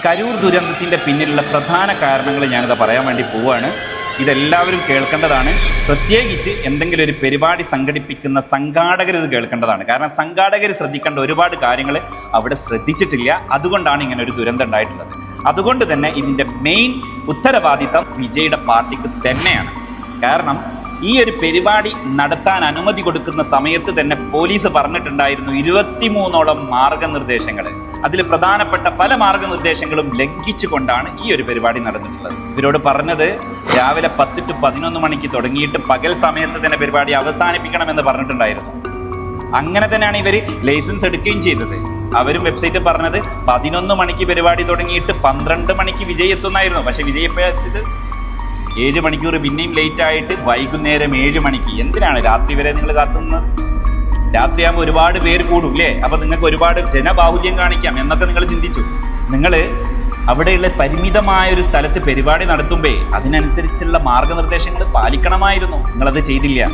കരൂർ ദുരന്തത്തിൻ്റെ പിന്നിലുള്ള പ്രധാന കാരണങ്ങൾ ഞാനിത് പറയാൻ വേണ്ടി പോവുകയാണ്. ഇതെല്ലാവരും കേൾക്കേണ്ടതാണ്. പ്രത്യേകിച്ച് എന്തെങ്കിലും ഒരു പരിപാടി സംഘടിപ്പിക്കുന്ന സംഘാടകർ ഇത് കേൾക്കേണ്ടതാണ്. കാരണം സംഘാടകർ ശ്രദ്ധിക്കേണ്ട ഒരുപാട് കാര്യങ്ങൾ അവിടെ ശ്രദ്ധിച്ചിട്ടില്ല. അതുകൊണ്ടാണ് ഇങ്ങനെ ഒരു ദുരന്തം ഉണ്ടായിട്ടുള്ളത്. അതുകൊണ്ട് തന്നെ ഇതിൻ്റെ മെയിൻ ഉത്തരവാദിത്തം വിജയുടെ പാർട്ടിക്ക് തന്നെയാണ്. കാരണം ഈ ഒരു പരിപാടി നടത്താൻ അനുമതി കൊടുക്കുന്ന സമയത്ത് തന്നെ പോലീസ് പറഞ്ഞിട്ടുണ്ടായിരുന്നു 23ഓളം മാർഗനിർദ്ദേശങ്ങൾ. അതിൽ പ്രധാനപ്പെട്ട പല മാർഗനിർദ്ദേശങ്ങളും ലംഘിച്ചുകൊണ്ടാണ് ഈ ഒരു പരിപാടി നടന്നിട്ടുള്ളത്. ഇവരോട് പറഞ്ഞത് രാവിലെ 10 to 11 മണിക്ക് തുടങ്ങിയിട്ട് പകൽ സമയത്ത് തന്നെ പരിപാടി അവസാനിപ്പിക്കണമെന്ന് പറഞ്ഞിട്ടുണ്ടായിരുന്നു. അങ്ങനെ തന്നെയാണ് ഇവർ ലൈസൻസ് എടുക്കുകയും ചെയ്തത്. അവരും വെബ്സൈറ്റ് പറഞ്ഞത് 11 മണിക്ക് പരിപാടി തുടങ്ങിയിട്ട് 12 മണിക്ക് വിജയ് എത്തുന്നായിരുന്നു. പക്ഷെ വിജയ് എപ്പോഴെത്തിയത് 7 മണിക്കൂർ പിന്നെയും ലേറ്റ് ആയിട്ട് വൈകുന്നേരം 7 മണിക്ക്. എന്തിനാണ് രാത്രി വരെ നിങ്ങൾ കാത്തുനിന്നത്? രാത്രിയാകുമ്പോൾ ഒരുപാട് പേര് കൂടും അല്ലേ? അപ്പൊ നിങ്ങൾക്ക് ഒരുപാട് ജനബാഹുല്യം കാണിക്കാം എന്നൊക്കെ നിങ്ങൾ ചിന്തിച്ചു. നിങ്ങൾ അവിടെയുള്ള പരിമിതമായ ഒരു സ്ഥലത്ത് പരിപാടി നടത്തുമ്പേ അതിനനുസരിച്ചുള്ള മാർഗനിർദ്ദേശങ്ങൾ പാലിക്കണമായിരുന്നു. നിങ്ങളത് ചെയ്തില്ല.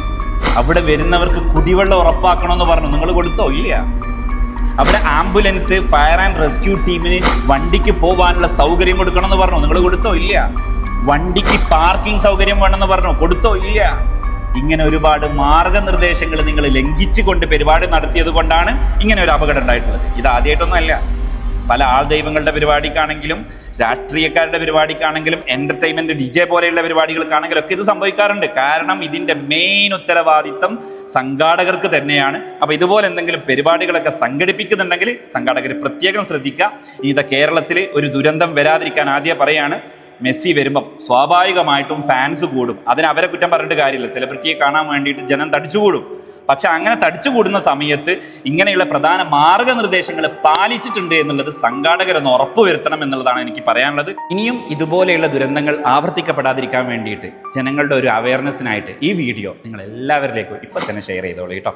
അവിടെ വരുന്നവർക്ക് കുടിവെള്ളം ഉറപ്പാക്കണമെന്ന് പറഞ്ഞു. നിങ്ങൾ കൊടുത്തോ? ഇല്ല. അവിടെ ആംബുലൻസ്, ഫയർ ആൻഡ് റെസ്ക്യൂ ടീമിന് വണ്ടിക്ക് പോകാനുള്ള സൗകര്യം കൊടുക്കണമെന്ന് പറഞ്ഞു. നിങ്ങൾ കൊടുത്തോ? ഇല്ല. വണ്ടിക്ക് പാർക്കിംഗ് സൗകര്യം വേണമെന്ന് പറഞ്ഞു. കൊടുത്തോ? ഇല്ല. ഇങ്ങനെ ഒരുപാട് മാർഗനിർദ്ദേശങ്ങൾ നിങ്ങൾ ലംഘിച്ചുകൊണ്ട് പരിപാടി നടത്തിയത് കൊണ്ടാണ് ഇങ്ങനെ ഒരു അപകടം ഉണ്ടായിട്ടുള്ളത്. ഇത് ആദ്യമായിട്ടൊന്നും അല്ല. പല ആൾ ദൈവങ്ങളുടെ പരിപാടിക്കാണെങ്കിലും രാഷ്ട്രീയക്കാരുടെ പരിപാടിക്കാണെങ്കിലും എന്റർടൈൻമെന്റ് DJ പോലെയുള്ള പരിപാടികൾക്കാണെങ്കിലും ഒക്കെ ഇത് സംഭവിക്കാറുണ്ട്. കാരണം ഇതിന്റെ മെയിൻ ഉത്തരവാദിത്തം സംഘാടകർക്ക് തന്നെയാണ്. അപ്പൊ ഇതുപോലെ എന്തെങ്കിലും പരിപാടികളൊക്കെ സംഘടിപ്പിക്കുന്നുണ്ടെങ്കിൽ സംഘാടകർ പ്രത്യേകം ശ്രദ്ധിക്കുക. ഇത് കേരളത്തിൽ ഒരു ദുരന്തം വരാതിരിക്കാൻ ആദ്യം പറയാണ്. മെസ്സി വരുമ്പം സ്വാഭാവികമായിട്ടും ഫാൻസ് കൂടും. അതിന് അവരെ കുറ്റം പറഞ്ഞിട്ട് കാര്യമില്ല. സെലിബ്രിറ്റിയെ കാണാൻ വേണ്ടിയിട്ട് ജനം തടിച്ചുകൂടും. പക്ഷെ അങ്ങനെ തടിച്ചുകൂടുന്ന സമയത്ത് ഇങ്ങനെയുള്ള പ്രധാന മാർഗനിർദ്ദേശങ്ങൾ പാലിച്ചിട്ടുണ്ട് എന്നുള്ളത് സംഘാടകരൊന്ന് ഉറപ്പുവരുത്തണം എന്നുള്ളതാണ് എനിക്ക് പറയാനുള്ളത്. ഇനിയും ഇതുപോലെയുള്ള ദുരന്തങ്ങൾ ആവർത്തിക്കപ്പെടാതിരിക്കാൻ വേണ്ടിയിട്ട് ജനങ്ങളുടെ ഒരു അവയർനെസ്സിനായിട്ട് ഈ വീഡിയോ നിങ്ങൾ എല്ലാവരിലേക്കും ഇപ്പം തന്നെ ഷെയർ ചെയ്തോളൂ കേട്ടോ.